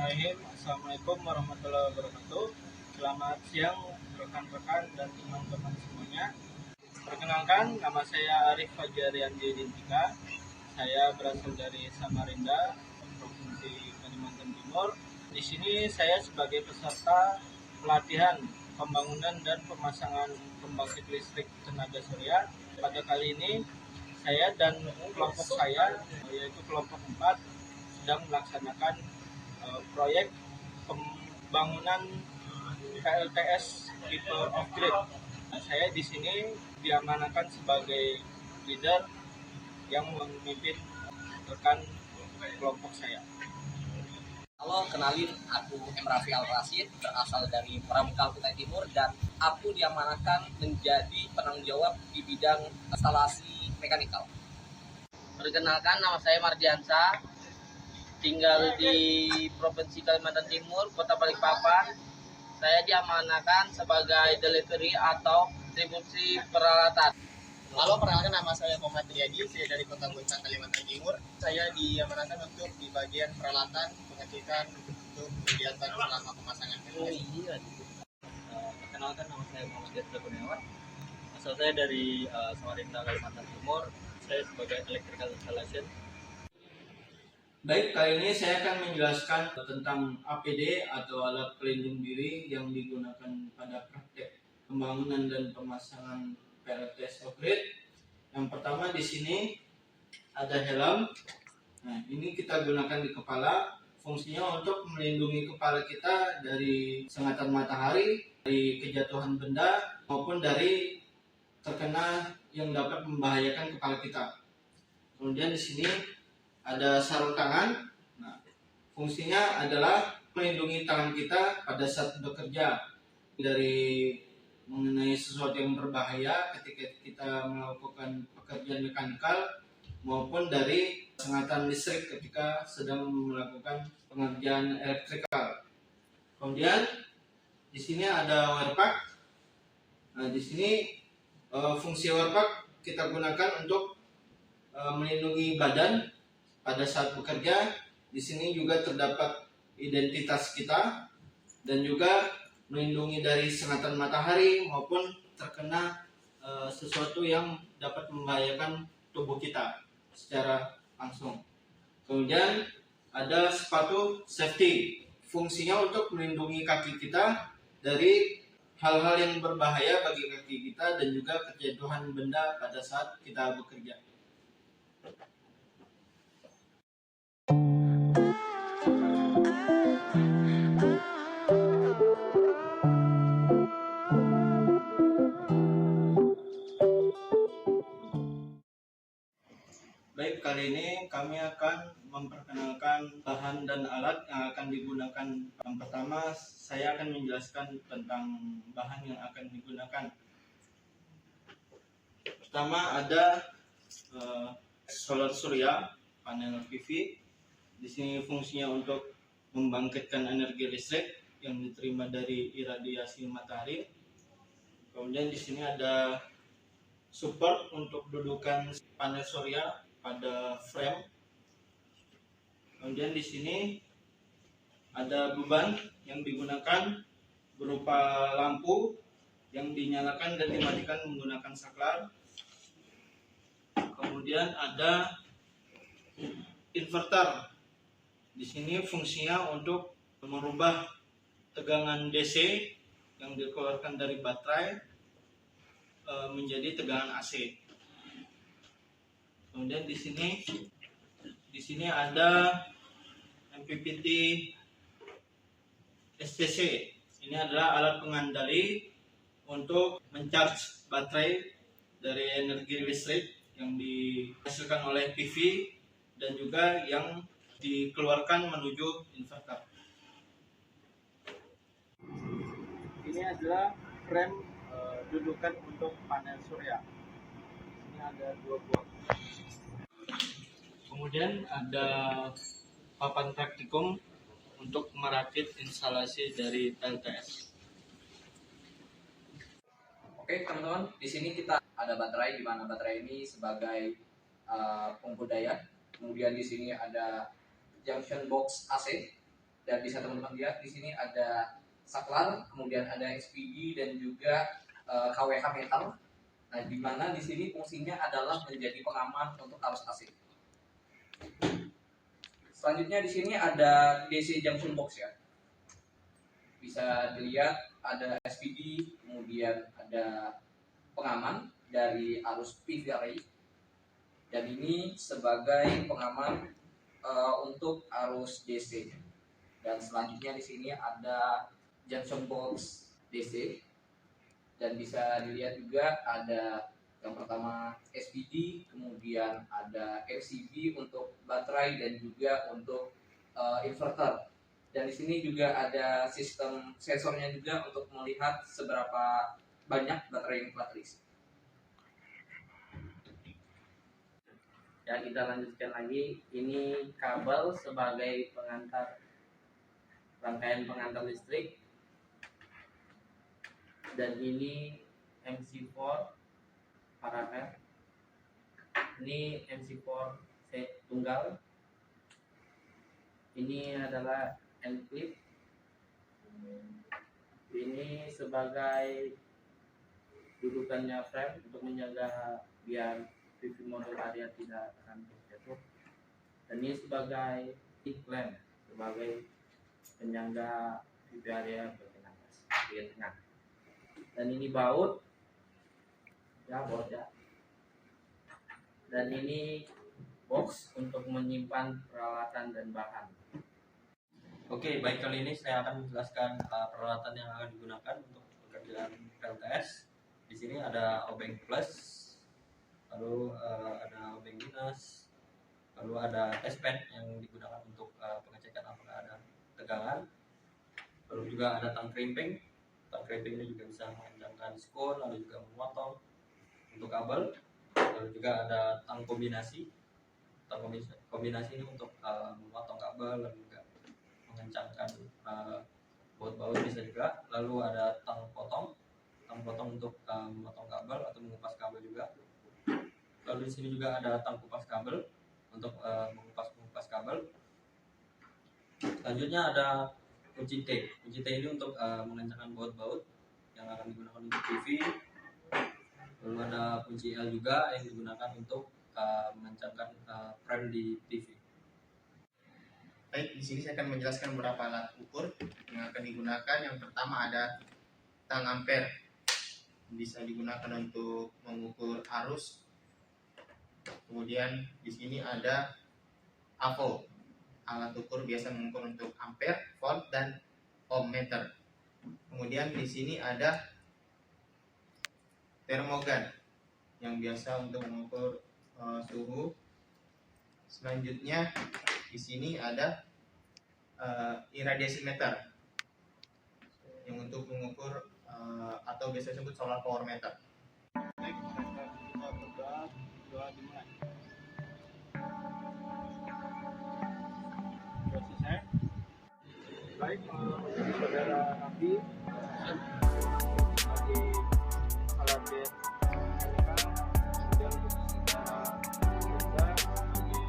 Bismillahirrahmanirrahim. Assalamualaikum warahmatullahi wabarakatuh. Selamat siang rekan-rekan dan teman-teman semuanya. Perkenalkan, nama saya Arif Fajariandi Dintika. Saya berasal dari Samarinda, Provinsi Kalimantan Timur. Di sini saya sebagai peserta pelatihan pembangunan dan pemasangan pembangkit listrik tenaga surya. Pada kali ini saya dan kelompok saya, yaitu kelompok 4, sedang melaksanakan proyek pembangunan PLTS tipe off-grid. Saya di sini diamanahkan sebagai leader yang memimpin rekan kelompok saya. Halo, kenalin, aku M. Raffi Al-Rasyid, berasal dari Pramuka Kutai Timur, dan aku diamanahkan menjadi penanggung jawab di bidang instalasi mekanikal. Perkenalkan, nama saya Mardiansa, tinggal di Provinsi Kalimantan Timur, Kota Balikpapan. Saya diamanahkan sebagai delivery atau distribusi peralatan. Halo, perkenalkan, nama saya Muhammad Riyadi, saya dari Kota Bontang, Kalimantan Timur. Saya diamanahkan untuk di bagian peralatan pengecekan untuk kegiatan selama pemasangan PLTS. Perkenalkan, nama saya Muhammad Yasir Kurniawan. Asal saya dari Samarinda, Kalimantan Timur. Saya sebagai electrical installation. Baik, kali ini saya akan menjelaskan tentang APD atau alat pelindung diri yang digunakan pada praktek pembangunan dan pemasangan PLTS off-grid. Yang pertama di sini ada helm. Nah, ini kita gunakan di kepala. Fungsinya untuk melindungi kepala kita dari sengatan matahari, dari kejatuhan benda, maupun dari terkena yang dapat membahayakan kepala kita. Kemudian di sini ada sarung tangan. Nah, fungsinya adalah melindungi tangan kita pada saat bekerja dari mengenai sesuatu yang berbahaya ketika kita melakukan pekerjaan mekanikal maupun dari sengatan listrik ketika sedang melakukan pengerjaan elektrikal. Kemudian di sini ada wear pack. Nah, di sini fungsi wear pack kita gunakan untuk melindungi badan pada saat bekerja. Di sini juga terdapat identitas kita dan juga melindungi dari sengatan matahari maupun terkena sesuatu yang dapat membahayakan tubuh kita secara langsung. Kemudian ada sepatu safety. Fungsinya untuk melindungi kaki kita dari hal-hal yang berbahaya bagi kaki kita dan juga kejatuhan benda pada saat kita bekerja. Baik, kali ini kami akan memperkenalkan bahan dan alat yang akan digunakan. Yang pertama, saya akan menjelaskan tentang bahan yang akan digunakan. Pertama ada solar surya, panel PV. Di sini fungsinya untuk membangkitkan energi listrik yang diterima dari iradiasi matahari. Kemudian di sini ada support untuk dudukan panel surya pada frame. Kemudian di sini ada beban yang digunakan berupa lampu yang dinyalakan dan dimatikan menggunakan saklar. Kemudian ada inverter. Di sini fungsinya untuk merubah tegangan DC yang dikeluarkan dari baterai menjadi tegangan AC. Kemudian di sini ada MPPT SCC. Ini adalah alat pengendali untuk mencharge baterai dari energi listrik yang dihasilkan oleh PV dan juga yang dikeluarkan menuju inverter. Ini adalah frame dudukan untuk panel surya. Ini ada 2 buah. Kemudian ada papan praktikum untuk merakit instalasi dari PLTS. Oke, teman-teman, di sini kita ada baterai, di mana baterai ini sebagai pembudaya. Kemudian di sini ada junction box AC. Dan bisa teman-teman lihat di sini ada saklar, kemudian ada SPD dan juga KWH metal. Nah, di mana di sini fungsinya adalah menjadi pengaman untuk arus AC. Selanjutnya di sini ada DC junction box ya. Bisa dilihat ada SPD, kemudian ada pengaman dari arus PV array. Dan ini sebagai pengaman untuk arus DC. Dan selanjutnya di sini ada junction box DC. Dan bisa dilihat juga ada yang pertama SPD, kemudian ada MCB untuk baterai dan juga untuk inverter. Dan di sini juga ada sistem sensornya juga untuk melihat seberapa banyak baterai yang telah terisi. Ya, kita lanjutkan lagi. Ini kabel sebagai pengantar rangkaian pengantar listrik. Dan ini MC4 paralel. Ini MC4 tunggal. Ini adalah end clip. Ini sebagai dudukannya frame untuk menjaga biar PV model area tidak akan jatuh. Dan ini sebagai lamp, sebagai penyangga PV area bagian atas, bagian tengah. Dan ini baut ya. Dan ini box untuk menyimpan peralatan dan bahan. Oke, baik, kali ini saya akan menjelaskan peralatan yang akan digunakan untuk pekerjaan PLTS. Di sini ada obeng plus, lalu ada obeng minus, lalu ada test pad yang digunakan untuk pengecekan apakah ada tegangan, lalu juga ada tang crimping. Tang crimping ini juga bisa mengencangkan skor, lalu juga memotong untuk kabel, lalu juga ada tang kombinasi. Tang kombinasi ini untuk memotong kabel, lalu juga mengencangkan baut-baut bisa juga. Lalu ada tang potong untuk memotong kabel atau mengupas kabel juga. Lalu di sini juga ada tang kupas kabel untuk mengupas kabel. Selanjutnya ada kunci T. Kunci T ini untuk mengencangkan baut-baut yang akan digunakan untuk TV. Lalu ada kunci L juga yang digunakan untuk mengencangkan frame di TV. Baik, di sini saya akan menjelaskan beberapa alat ukur yang akan digunakan. Yang pertama ada tang ampere, bisa digunakan untuk mengukur arus. Kemudian di sini ada AVO, alat ukur biasa mengukur untuk ampere, volt, dan ohmmeter. Kemudian di sini ada termogan yang biasa untuk mengukur suhu. Selanjutnya di sini ada irradiation meter yang untuk mengukur atau biasa disebut solar power meter. Baik, kita berdoa dimulai. Selesai. Baik, saudara Nabi bagi alat bed dan secara kerja bagi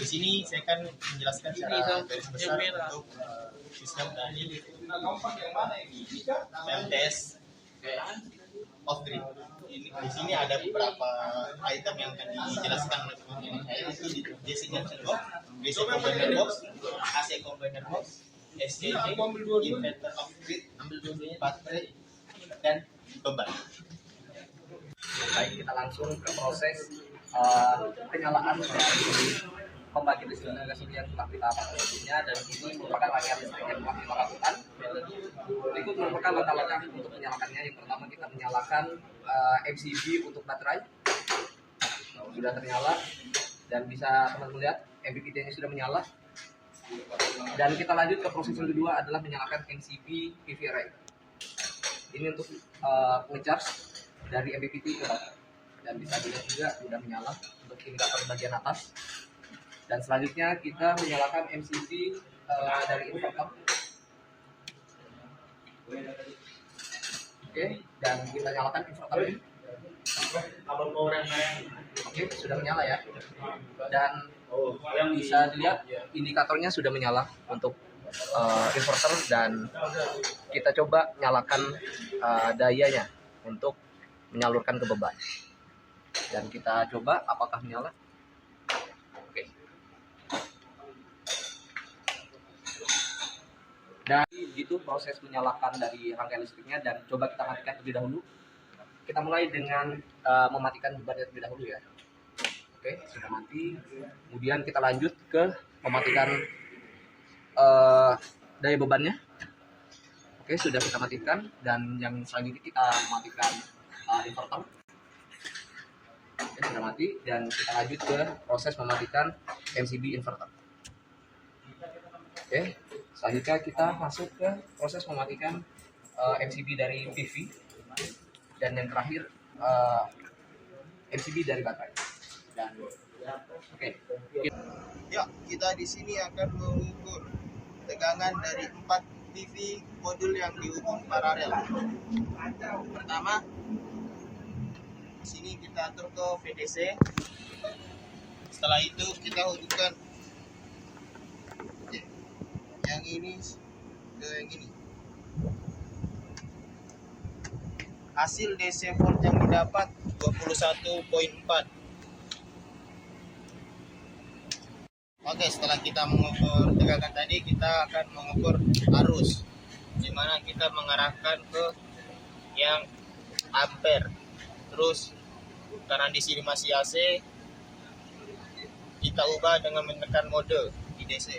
Di sini saya akan menjelaskan secara garis besar untuk sistem dari PLTS off grid. Di sini ada beberapa item yang akan dijelaskan oleh teman-teman saya, yaitu di DC junction box, DC combiner box, AC combiner box, SCJ, inverter off grid, baterai, dan beban. Baik, kita langsung ke proses penyalaan dari pembagian listrik yang telah kita pakai sebelumnya, dan ini merupakan rangkaian listrik yang telah kita lakukan. Berikut merupakan langkah-langkah untuk menyalakannya. Yang pertama, kita menyalakan MCB untuk baterai. Sudah ternyala dan bisa teman-teman lihat MPPT-nya sudah menyala. Dan kita lanjut ke proses yang kedua adalah menyalakan MCB PV array. Ini untuk nge-charge dari MPPT ke baterai. Dan bisa dilihat juga sudah menyala untuk indikator bagian atas. Dan selanjutnya kita menyalakan MCB dari inverter. Oke, dan kita nyalakan inverter ini. Oke, sudah menyala ya. Dan bisa dilihat indikatornya sudah menyala untuk inverter, dan kita coba nyalakan dayanya untuk menyalurkan ke beban. Dan kita coba apakah menyala. Oke. Dan gitu proses menyalakan dari rangkaian listriknya, dan coba kita matikan terlebih dahulu. Kita mulai dengan mematikan bebannya terlebih dahulu ya. Oke, sudah mati. Kemudian kita lanjut ke mematikan daya bebannya. Oke, sudah kita matikan, dan yang selanjutnya kita matikan inverter. Oke, sudah mati, dan kita lanjut ke proses mematikan MCB inverter. Oke, selanjutnya kita masuk ke proses mematikan MCB dari PV, dan yang terakhir MCB dari baterai. Dan oke. Ya, kita di sini akan mengukur tegangan dari 4 PV modul yang dihubung paralel. Pertama, di sini kita atur ke VDC. Setelah itu kita hubungkan yang ini ke yang ini. Hasil DC volt yang didapat 21,4. Oke, setelah kita mengukur tegangan tadi, kita akan mengukur arus, di mana kita mengarahkan ke yang ampere. Terus karena di sini masih AC, kita ubah dengan menekan mode di DC.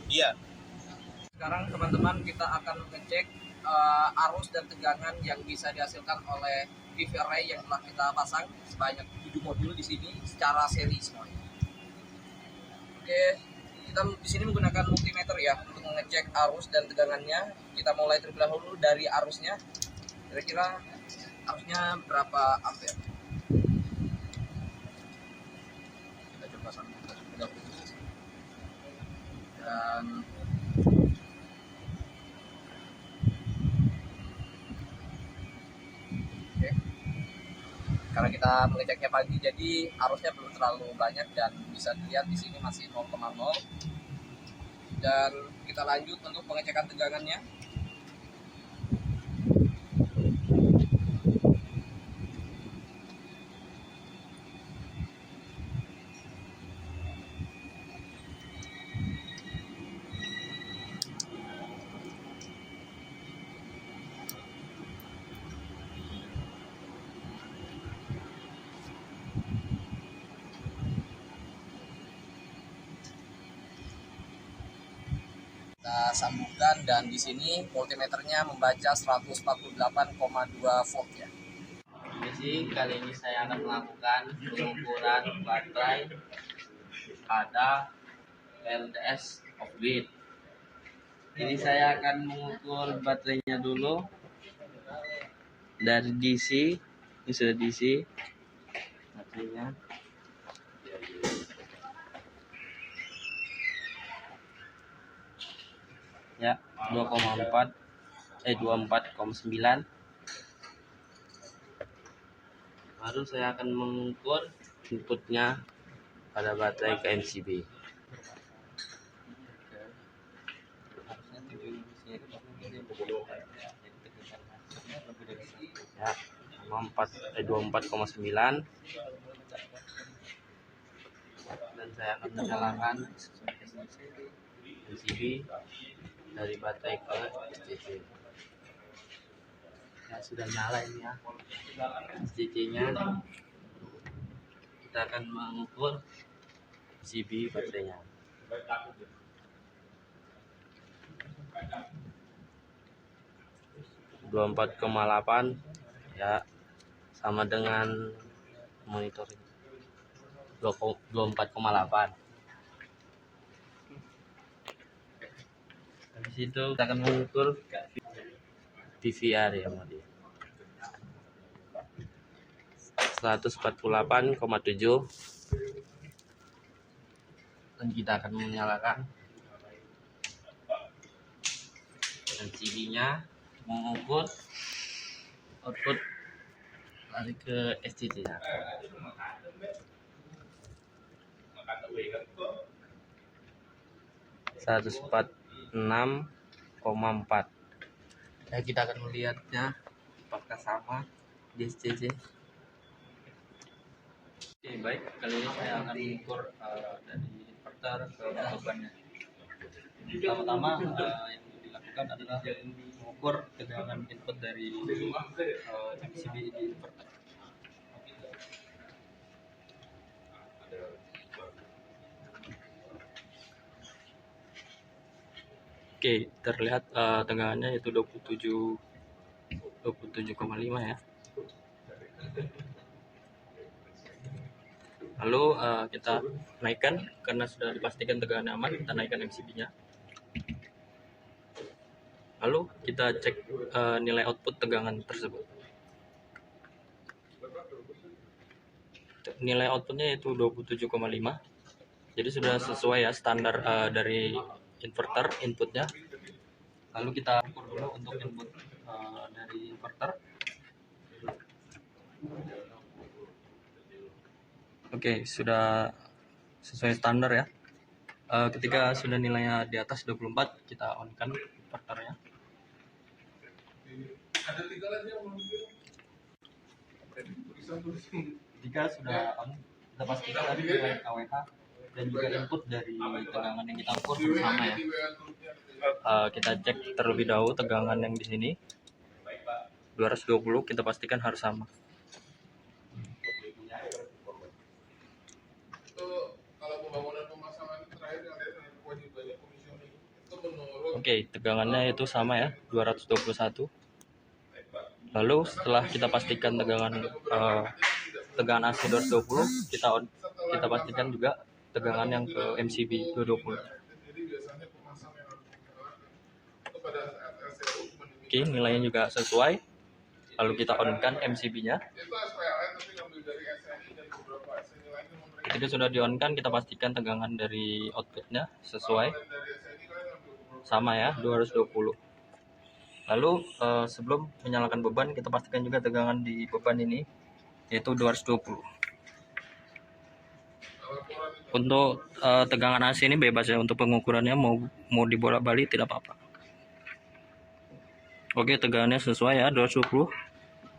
Iya. Sekarang teman-teman kita akan mengecek arus dan tegangan yang bisa dihasilkan oleh PV array yang telah kita pasang sebanyak 7 modul di sini secara seri semuanya. Oke, kita di sini menggunakan multimeter ya untuk mengecek arus dan tegangannya. Kita mulai terlebih dahulu dari arusnya. Kira-kira arusnya berapa ampere? Kita coba sampai terlebih dahulu. Dan oke, karena kita mengeceknya pagi, jadi arusnya belum terlalu banyak, dan bisa dilihat di sini masih 0,0. Dan kita lanjut untuk pengecekan tegangannya. Kita sambungkan, dan di sini multimeternya membaca 148,2 volt ya. Jadi kali ini saya akan melakukan pengukuran baterai pada PLTS off-grid. Jadi saya akan mengukur baterainya dulu dari DC. Ini sudah DC baterainya. Ya, 24,9. Baru saya akan mengukur inputnya pada baterai ke MCB. 24,9, dan saya akan menyalakan MCB dari baterai ke SCC. Ya, sudah nyala ini ya SCC nya. Kita akan mengukur MCB baterainya. 24,8 ya, sama dengan monitor ini 24,8. Habis itu kita akan mengukur PVR ya, mode 148,7, dan kita akan menyalakan MCB nya, mengukur output lari ke SCC nya. 146,4. Ya, kita akan melihatnya apakah sama di SCC. Oke, baik, kali ini saya akan mengukur dari inverter ke bebannya. Pertama-tama yang dilakukan adalah mengukur tegangan input dari MCB di inverter. Oke, terlihat tegangannya yaitu 27,5 ya. Lalu kita naikkan, karena sudah dipastikan tegangan aman, kita naikkan MCB-nya. Lalu kita cek nilai output tegangan tersebut. Nilai outputnya yaitu 27,5. Jadi sudah sesuai ya standar dari inverter inputnya. Lalu kita ukur dulu untuk input dari inverter. Oke, sudah sesuai standar ya. Ketika sudah nilainya di atas 24, kita on kan inverternya. Jika sudah on, kita pastikan tadi nilai KWH dan juga input dari tegangan yang kita ukur sama ya. Kita cek terlebih dahulu tegangan yang di sini 220, kita pastikan harus sama. Oke, tegangannya itu sama ya, 221. Lalu setelah kita pastikan tegangan AC 220, kita pastikan juga tegangan yang ke MCB 220. Oke, nilainya juga sesuai. Lalu kita on-kan MCB-nya. Ketika sudah di-on-kan, kita pastikan tegangan dari outputnya sesuai. Sama ya, 220. Lalu sebelum menyalakan beban, kita pastikan juga tegangan di beban ini yaitu 220. Untuk tegangan AC ini bebas ya, untuk pengukurannya mau dibolak-balik tidak apa-apa. Oke, tegangannya sesuai ya, 220.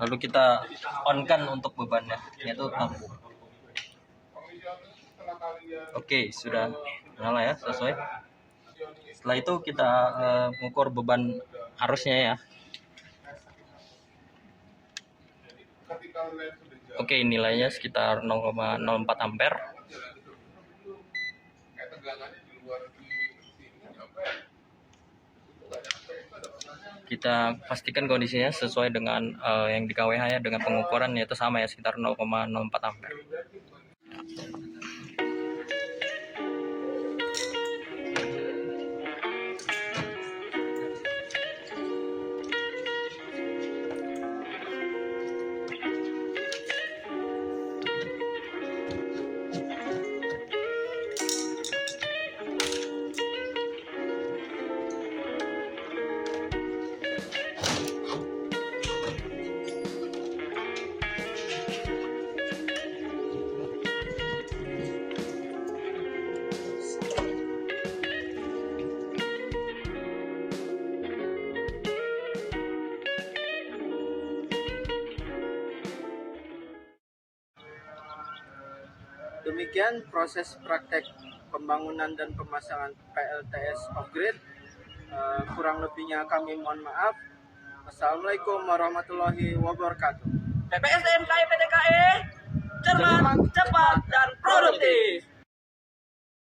Lalu kita on-kan untuk bebannya yaitu lampu. Oke, sudah nyala ya, sesuai. Setelah itu kita mengukur beban arusnya ya. Oke, nilainya sekitar 0,04 ampere. Kita pastikan kondisinya sesuai dengan yang di KWH ya, dengan pengukuran yaitu sama ya, sekitar 0,04 ampere. Demikian proses praktek pembangunan dan pemasangan PLTS off-grid. Kurang lebihnya kami mohon maaf. Assalamualaikum warahmatullahi wabarakatuh. PPSDM KE PTKE cermat cepat